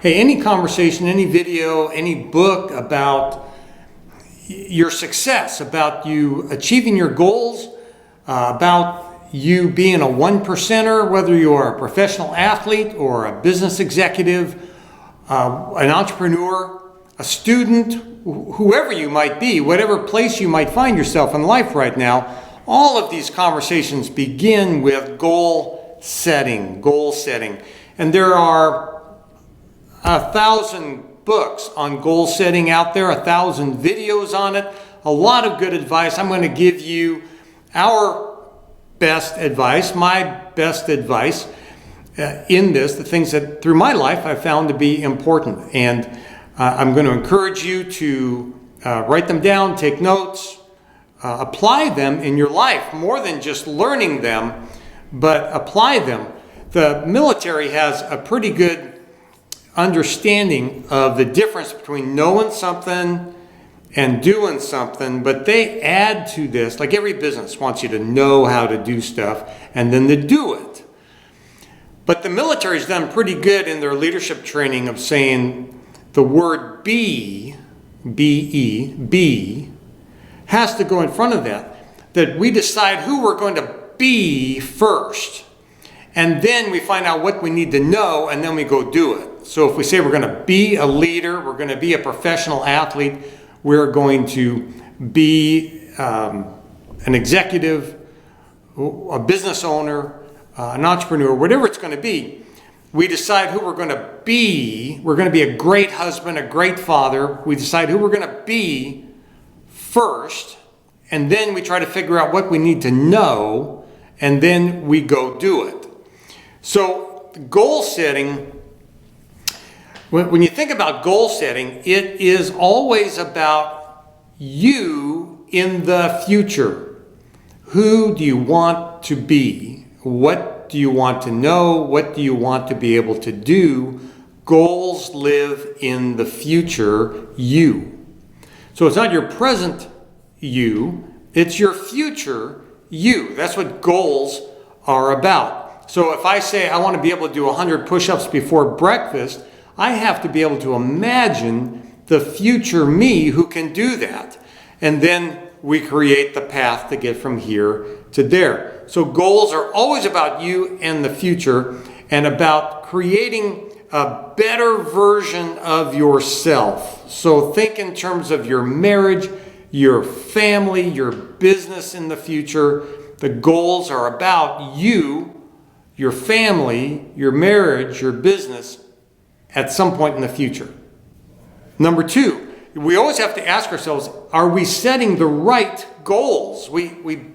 Hey, any conversation, any video, any book about your success, about you achieving your goals, about you being a one percenter, whether you are a professional athlete or a business executive, an entrepreneur, a student, whoever you might be, whatever place you might find yourself in life right now, all of these conversations begin with goal setting. And there are 1,000 books on goal setting out there, 1,000 videos on it, a lot of good advice. I'm going to give you our best advice, my best advice in this, the things that through my life I've found to be important. And I'm going to encourage you to write them down, take notes, apply them in your life, more than just learning them, but apply them. The military has a pretty good understanding of the difference between knowing something and doing something, but they add to this, like every business wants you to know how to do stuff and then to do it. But the military's done pretty good in their leadership training of saying the word be, be, has to go in front of that we decide who we're going to be first. And then we find out what we need to know, and then we go do it. So if we say we're going to be a leader, we're going to be a professional athlete, we're going to be an executive, a business owner, an entrepreneur, whatever it's going to be, we decide who we're going to be. We're going to be a great husband, a great father. We decide who we're going to be first, and then we try to figure out what we need to know, and then we go do it. So goal setting, when you think about goal setting, it is always about you in the future. Who do you want to be? What do you want to know? What do you want to be able to do? Goals live in the future you. So it's not your present you, it's your future you. That's what goals are about. So if I say I want to be able to do 100 push-ups before breakfast, I have to be able to imagine the future me who can do that. And then we create the path to get from here to there. So goals are always about you and the future, and about creating a better version of yourself. So think in terms of your marriage, your family, your business in the future. The goals are about you, your family, your marriage, your business at some point in the future. Number two, we always have to ask ourselves, are we setting the right goals? We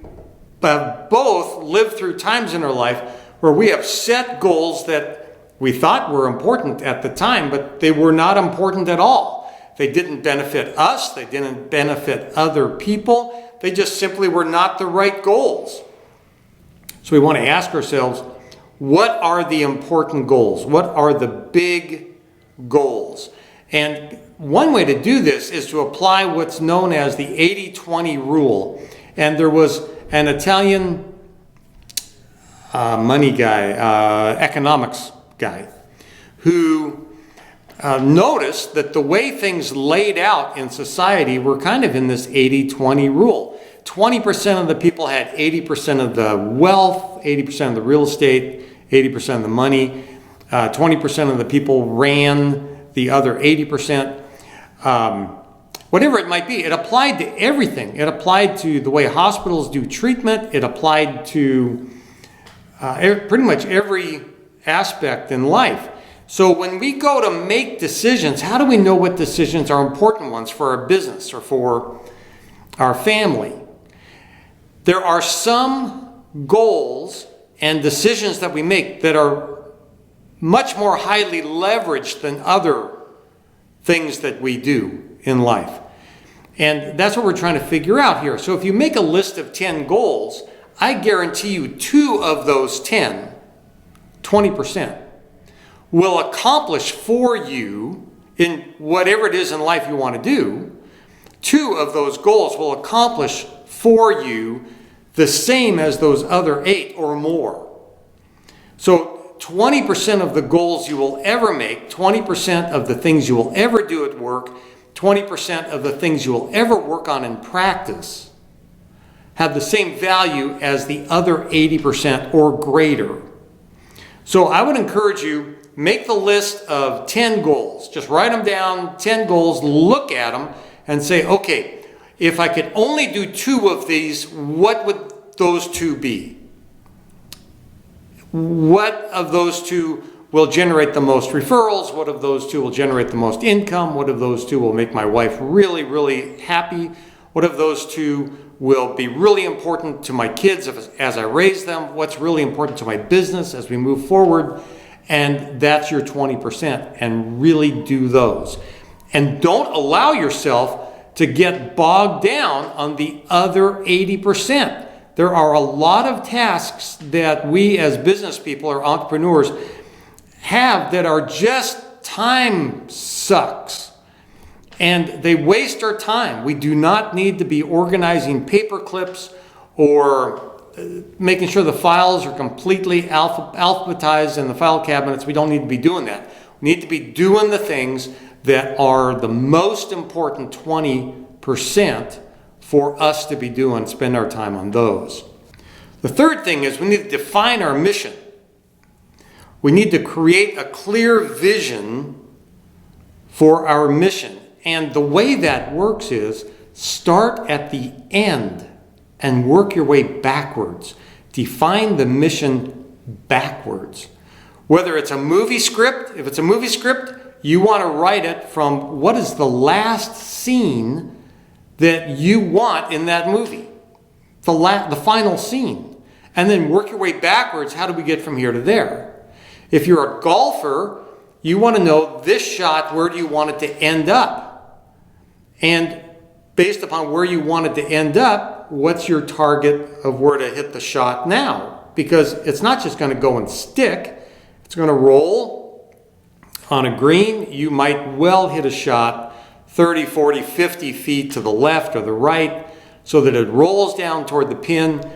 have both lived through times in our life where we have set goals that we thought were important at the time, but they were not important at all. They didn't benefit us. They didn't benefit other people. They just simply were not the right goals. So we want to ask ourselves, what are the important goals? What are the big goals? And one way to do this is to apply what's known as the 80-20 rule. And there was an Italian money guy, economics guy, who noticed that the way things laid out in society were kind of in this 80-20 rule. 20% of the people had 80% of the wealth, 80% of the real estate, 80% of the money. 20% of the people ran the other 80%. Whatever it might be, it applied to everything. It applied to the way hospitals do treatment. It applied to pretty much every aspect in life. So when we go to make decisions, how do we know what decisions are important ones for our business or for our family? There are some goals and decisions that we make that are much more highly leveraged than other things that we do in life. And that's what we're trying to figure out here. So if you make a list of 10 goals, I guarantee you 2 of those 10, 20%, will accomplish for you in whatever it is in life you want to do. 2 of those goals will accomplish for you the same as those other 8 or more. So 20% of the goals you will ever make, 20% of the things you will ever do at work, 20% of the things you will ever work on in practice have the same value as the other 80% or greater. So I would encourage you, make the list of 10 goals. Just write them down, 10 goals, look at them, and say, okay, if I could only do 2 of these, what would those 2 be? What of those 2 will generate the most referrals? What of those 2 will generate the most income? What of those 2 will make my wife really, really happy? What of those 2 will be really important to my kids as I raise them? What's really important to my business as we move forward? And that's your 20%, and really do those. And don't allow yourself to get bogged down on the other 80%. There are a lot of tasks that we as business people or entrepreneurs have that are just time sucks. And they waste our time. We do not need to be organizing paper clips or making sure the files are completely alphabetized in the file cabinets. We don't need to be doing that. We need to be doing the things that are the most important 20% for us to be doing, spend our time on those. The third thing is we need to define our mission. We need to create a clear vision for our mission. And the way that works is start at the end and work your way backwards. Define the mission backwards. Whether it's a movie script, if it's a movie script, you want to write it from what is the last scene that you want in that movie. The final scene. And then work your way backwards. How do we get from here to there? If you're a golfer, you want to know this shot, where do you want it to end up? And based upon where you want it to end up, what's your target of where to hit the shot now? Because it's not just going to go and stick. It's going to roll on a green. You might well hit a shot 30, 40, 50 feet to the left or the right so that it rolls down toward the pin.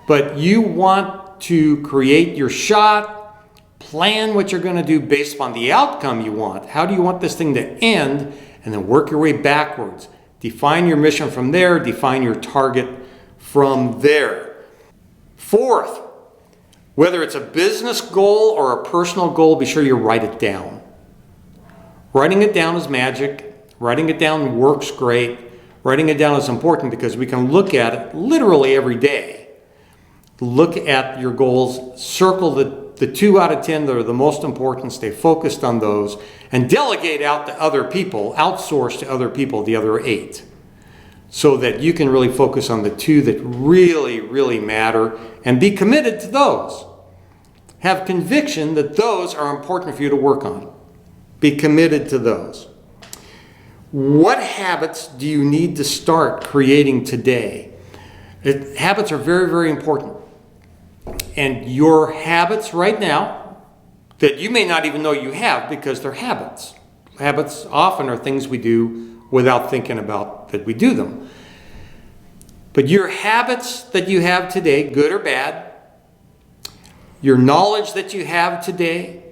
But you want to create your shot, plan what you're going to do based upon the outcome you want. How do you want this thing to end? And then work your way backwards. Define your mission from there. Define your target from there. Fourth, whether it's a business goal or a personal goal, be sure you write it down. Writing it down is magic. Writing it down works great. Writing it down is important because we can look at it literally every day. Look at your goals, circle the 2 out of 10 that are the most important, stay focused on those, and delegate out to other people, outsource to other people the other 8, so that you can really focus on the 2 that really, really matter and be committed to those. Have conviction that those are important for you to work on. Be committed to those. What habits do you need to start creating today? Habits are very, very important. And your habits right now that you may not even know you have because they're habits. Habits often are things we do without thinking about that we do them. But your habits that you have today, good or bad, your knowledge that you have today,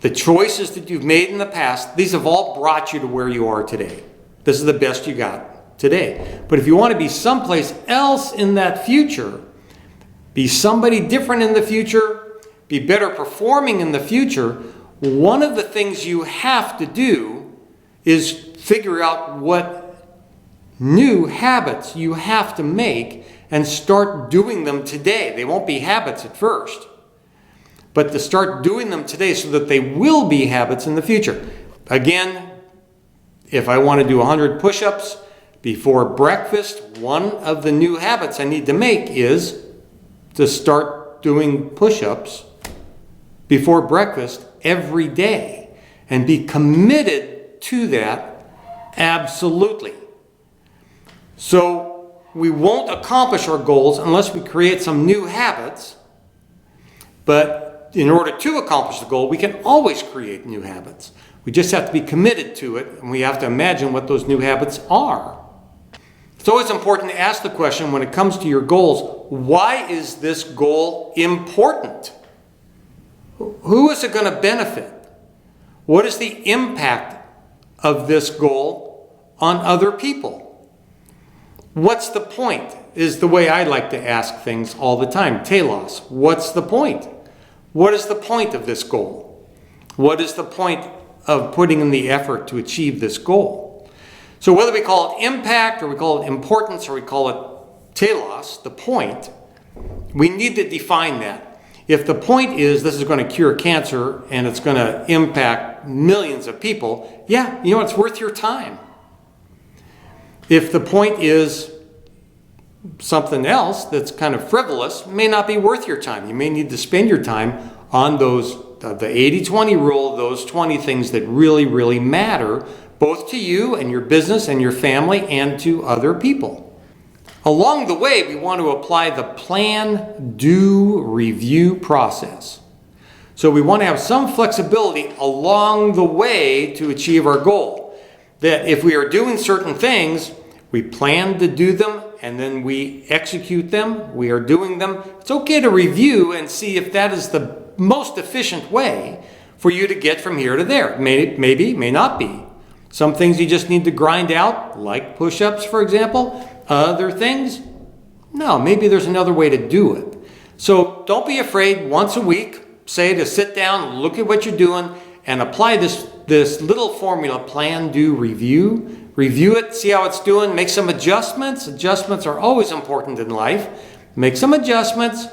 the choices that you've made in the past, these have all brought you to where you are today. This is the best you got today. But if you want to be someplace else in that future, be somebody different in the future, be better performing in the future, one of the things you have to do is figure out what new habits you have to make and start doing them today. They won't be habits at first, but to start doing them today so that they will be habits in the future. Again, if I want to do 100 push-ups before breakfast, one of the new habits I need to make is to start doing push-ups before breakfast every day and be committed to that absolutely. So we won't accomplish our goals unless we create some new habits, but in order to accomplish the goal, we can always create new habits. We just have to be committed to it, and we have to imagine what those new habits are. It's always important to ask the question when it comes to your goals, why is this goal important? Who is it going to benefit? What is the impact of this goal on other people? What's the point? Is the way I like to ask things all the time. Telos, what's the point? What is the point of this goal? What is the point of putting in the effort to achieve this goal? So whether we call it impact, or we call it importance, or we call it telos, the point, we need to define that. If the point is this is going to cure cancer and it's going to impact millions of people, yeah, you know, it's worth your time. If the point is something else that's kind of frivolous, it may not be worth your time. You may need to spend your time on those, the 80-20 rule, those 20 things that really, really matter, both to you and your business and your family and to other people. Along the way, we want to apply the plan, do, review process. So we want to have some flexibility along the way to achieve our goal. That if we are doing certain things, we plan to do them and then we execute them, we are doing them. It's okay to review and see if that is the most efficient way for you to get from here to there. Maybe, may not be. Some things you just need to grind out, like push-ups, for example. Other things, no, maybe there's another way to do it. So don't be afraid once a week, say to sit down, look at what you're doing, and apply this little formula, plan, do, review. Review it, see how it's doing, make some adjustments. Adjustments are always important in life. Make some adjustments,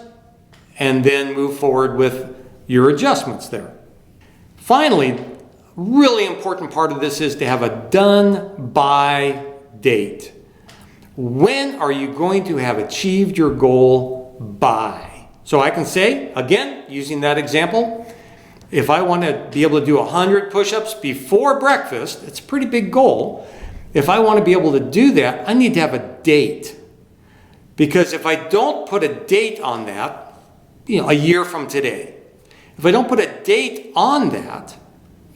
and then move forward with your adjustments there. Finally, really important part of this is to have a done by date. When are you going to have achieved your goal by? So I can say, again, using that example, if I want to be able to do 100 push-ups before breakfast, it's a pretty big goal. If I want to be able to do that, I need to have a date. Because if I don't put a date on that, a year from today, if I don't put a date on that,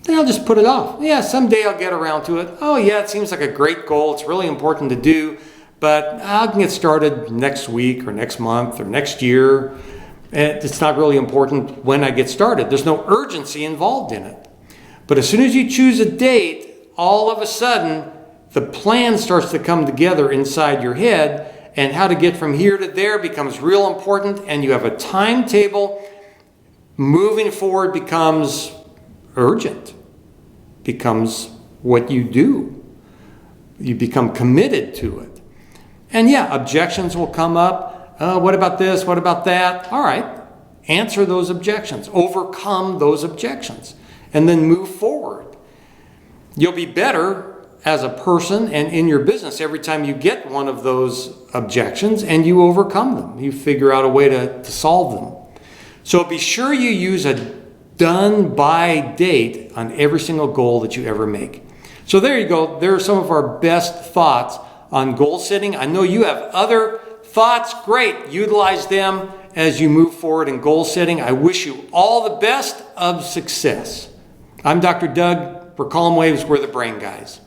then I'll just put it off. Yeah, someday I'll get around to it. Oh yeah, it seems like a great goal. It's really important to do. But I can get started next week or next month or next year. It's not really important when I get started. There's no urgency involved in it. But as soon as you choose a date, all of a sudden, the plan starts to come together inside your head, and how to get from here to there becomes real important, and you have a timetable. Moving forward becomes urgent, becomes what you do. You become committed to it. And yeah, objections will come up. What about this? What about that? All right. Answer those objections. Overcome those objections. And then move forward. You'll be better as a person and in your business every time you get one of those objections and you overcome them. You figure out a way to solve them. So be sure you use a done by date on every single goal that you ever make. So there you go. There are some of our best thoughts on goal setting. I know you have other thoughts. Great. Utilize them as you move forward in goal setting. I wish you all the best of success. I'm Dr. Doug for Calm Waves. We're the Brain Guys.